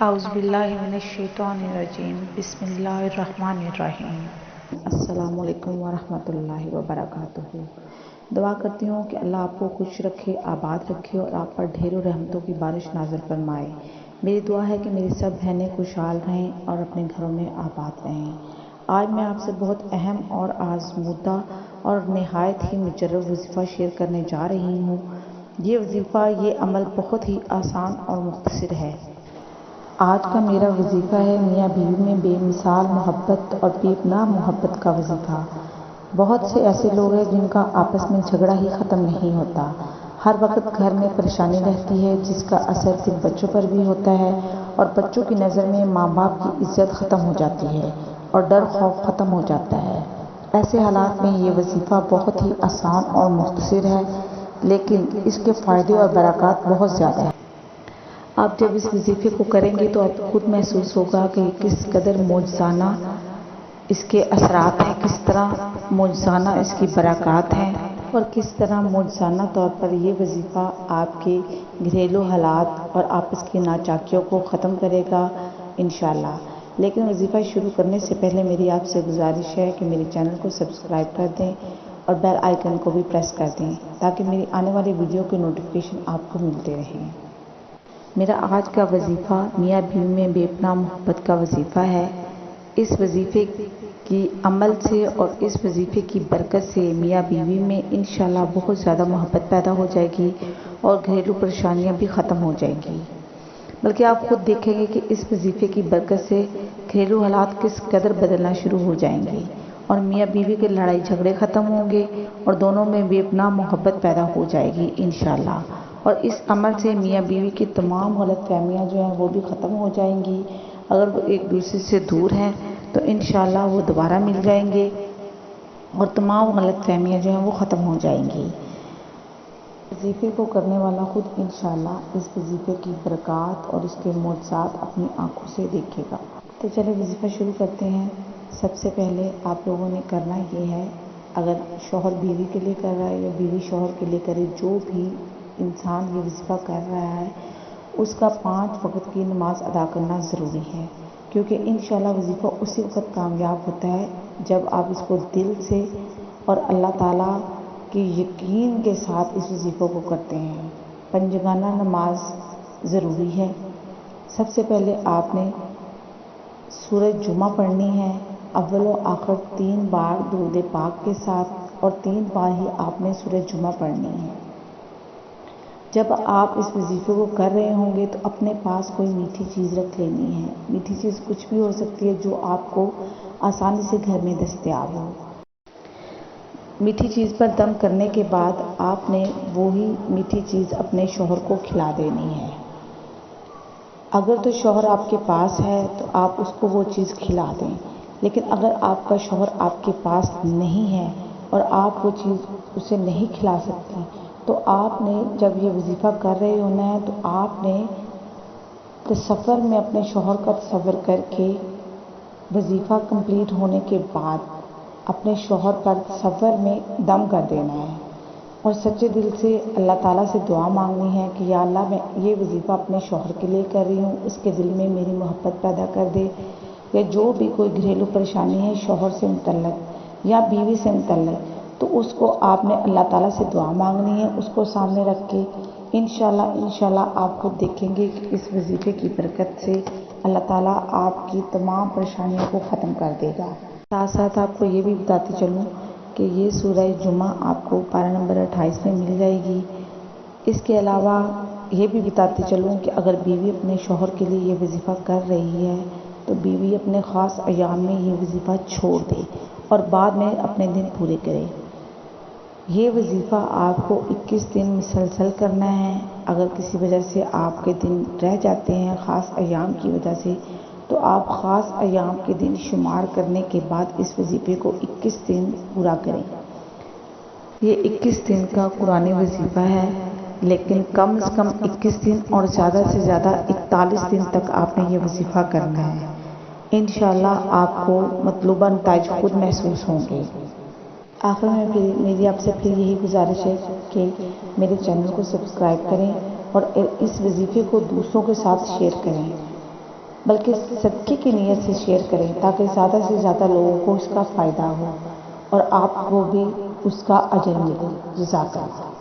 اعوذ باللہ من الشیطان الرجیم بسم اللہ الرحمن الرحیم۔ السلام علیکم ورحمۃ اللہ وبرکاتہ۔ دعا کرتی ہوں کہ اللہ آپ کو خوش رکھے، آباد رکھے اور آپ پر ڈھیروں رحمتوں کی بارش نازل فرمائے۔ میری دعا ہے کہ میری سب بہنیں خوشحال رہیں اور اپنے گھروں میں آباد رہیں۔ آج میں آپ سے بہت اہم اور آزمودہ اور نہایت ہی مجرب وظیفہ شیئر کرنے جا رہی ہوں۔ یہ وظیفہ، یہ عمل بہت ہی آسان اور مختصر ہے۔ آج کا میرا وظیفہ ہے میاں بیوی میں بے مثال محبت اور بے پناہ محبت کا وظیفہ۔ بہت سے ایسے لوگ ہیں جن کا آپس میں جھگڑا ہی ختم نہیں ہوتا۔ ہر وقت گھر میں پریشانی رہتی ہے جس کا اثر پھر بچوں پر بھی ہوتا ہے اور بچوں کی نظر میں ماں باپ کی عزت ختم ہو جاتی ہے اور ڈر خوف ختم ہو جاتا ہے۔ ایسے حالات میں یہ وظیفہ بہت ہی آسان اور مختصر ہے، لیکن اس کے فائدے اور برکات بہت زیادہ ہیں۔ آپ جب اس وظیفے کو کریں گے تو آپ خود محسوس ہوگا کہ کس قدر معجزانہ اس کے اثرات ہیں، کس طرح معجزانہ اس کی برکات ہیں اور کس طرح معجزانہ طور پر یہ وظیفہ آپ کے گھریلو حالات اور آپس کی ناچاکیوں کو ختم کرے گا انشاءاللہ۔ لیکن وظیفہ شروع کرنے سے پہلے میری آپ سے گزارش ہے کہ میرے چینل کو سبسکرائب کر دیں اور بیل آئیکن کو بھی پریس کر دیں تاکہ میری آنے والی ویڈیو کے نوٹیفیکیشن آپ کو ملتے رہیں۔ میرا آج کا وظیفہ میاں بیوی میں بے پناہ محبت کا وظیفہ ہے۔ اس وظیفے کی عمل سے اور اس وظیفے کی برکت سے میاں بیوی میں انشاءاللہ بہت زیادہ محبت پیدا ہو جائے گی اور گھریلو پریشانیاں بھی ختم ہو جائیں گی۔ بلکہ آپ خود دیکھیں گے کہ اس وظیفے کی برکت سے گھریلو حالات کس قدر بدلنا شروع ہو جائیں گے اور میاں بیوی کے لڑائی جھگڑے ختم ہوں گے اور دونوں میں بے پناہ محبت پیدا ہو جائے گی انشاءاللہ۔ اور اس عمل سے میاں بیوی کی تمام غلط فہمیاں جو ہیں وہ بھی ختم ہو جائیں گی۔ اگر وہ ایک دوسرے سے دور ہیں تو انشاءاللہ وہ دوبارہ مل جائیں گے اور تمام غلط فہمیاں جو ہیں وہ ختم ہو جائیں گی۔ وظیفے کو کرنے والا خود انشاءاللہ اس وظیفے کی برکات اور اس کے معجزات اپنی آنکھوں سے دیکھے گا۔ تو چلے وظیفہ شروع کرتے ہیں۔ سب سے پہلے آپ لوگوں نے کرنا یہ ہے، اگر شوہر بیوی کے لیے کر رہا ہے یا بیوی شوہر کے لیے کرے، جو بھی انسان یہ وظیفہ کر رہا ہے اس کا 5 وقت کی نماز ادا کرنا ضروری ہے، کیونکہ انشاءاللہ وظیفہ اسی وقت کامیاب ہوتا ہے جب آپ اس کو دل سے اور اللہ تعالیٰ کی یقین کے ساتھ اس وظیفے کو کرتے ہیں۔ پنجگانہ نماز ضروری ہے۔ سب سے پہلے آپ نے سورۃ جمعہ پڑھنی ہے، اول و آخر 3 بار درود پاک کے ساتھ، اور 3 بار ہی آپ نے سورۃ جمعہ پڑھنی ہے۔ جب آپ اس وظیفے کو کر رہے ہوں گے تو اپنے پاس کوئی میٹھی چیز رکھ لینی ہے۔ میٹھی چیز کچھ بھی ہو سکتی ہے جو آپ کو آسانی سے گھر میں دستیاب ہو۔ میٹھی چیز پر دم کرنے کے بعد آپ نے وہی میٹھی چیز اپنے شوہر کو کھلا دینی ہے۔ اگر تو شوہر آپ کے پاس ہے تو آپ اس کو وہ چیز کھلا دیں، لیکن اگر آپ کا شوہر آپ کے پاس نہیں ہے اور آپ وہ چیز اسے نہیں کھلا سکتی تو آپ نے جب یہ وظیفہ کر رہے ہونا ہے تو آپ نے تصور میں اپنے شوہر کا تصور کر کے وظیفہ کمپلیٹ ہونے کے بعد اپنے شوہر پر تصور میں دم کر دینا ہے اور سچے دل سے اللہ تعالیٰ سے دعا مانگنی ہے کہ یا اللہ میں یہ وظیفہ اپنے شوہر کے لیے کر رہی ہوں، اس کے دل میں میری محبت پیدا کر دے، یا جو بھی کوئی گھریلو پریشانی ہے شوہر سے متعلق یا بیوی سے متعلق تو اس کو آپ نے اللہ تعالیٰ سے دعا مانگنی ہے، اس کو سامنے رکھ کے انشاءاللہ آپ خود دیکھیں گے کہ اس وظیفے کی برکت سے اللہ تعالیٰ آپ کی تمام پریشانیوں کو ختم کر دے گا۔ ساتھ ساتھ آپ کو یہ بھی بتاتی چلوں کہ یہ سورہ جمعہ آپ کو پارہ نمبر 28 میں مل جائے گی۔ اس کے علاوہ یہ بھی بتاتی چلوں کہ اگر بیوی اپنے شوہر کے لیے یہ وظیفہ کر رہی ہے تو بیوی اپنے خاص ایام میں یہ وظیفہ چھوڑ دے اور بعد میں اپنے دن پورے کرے۔ یہ وظیفہ آپ کو 21 دن مسلسل کرنا ہے۔ اگر کسی وجہ سے آپ کے دن رہ جاتے ہیں خاص ایام کی وجہ سے تو آپ خاص ایام کے دن شمار کرنے کے بعد اس وظیفے کو 21 دن پورا کریں۔ یہ 21 دن کا قرآنی وظیفہ ہے، لیکن کم از کم 21 دن اور زیادہ سے زیادہ 41 دن تک آپ نے یہ وظیفہ کرنا ہے۔ انشاءاللہ آپ کو مطلوبہ نتائج خود محسوس ہوں گے۔ آخر میں میری آپ سے پھر یہی گزارش ہے کہ میرے چینل کو سبسکرائب کریں اور اس وظیفے کو دوسروں کے ساتھ شیئر کریں۔ بلکہ صدقے کی نیت سے شیئر کریں تاکہ زیادہ سے زیادہ لوگوں کو اس کا فائدہ ہو اور آپ کو بھی اس کا اجر ملے۔ جزاک اللہ۔